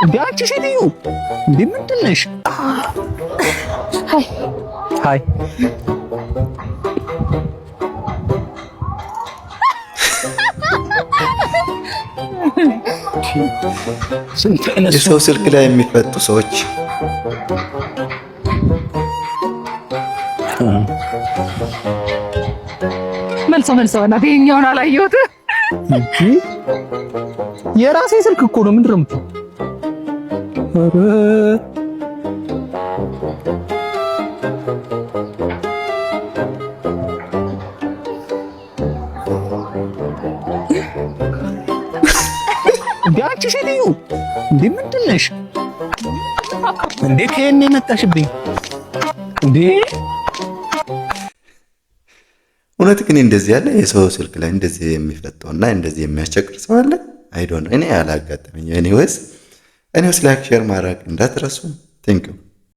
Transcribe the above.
እንዴ አንቺ ሴትዮ እንዴ ምንድን ነሽ? ሃይ የሰው ስልክ ላይ የሚፈቱ ሰዎች መልሰው እና ይሄኛውን አላየሁትም። የራሴ ስልክ እኮ ነው። ምንድን ነው የምትለው? እንዴ አንቺ ሴትዮ እንዴ ምንድን ነሽ? እንዴ ከየት ነው የመጣሽብኝ? እንዴ እውነት ግን እንደዚህ ያለ የሰው ስልክ ላይ እንደዚህ የሚፈጠውና እንደዚህ የሚያስቸግር ሰው አለ? አይ ዶንት ኖ። እኔ አላጋጠመኝ። እኔውስ ላይክ ሼር ማድረግ እንዳትረሱ። ቴንክ ዩ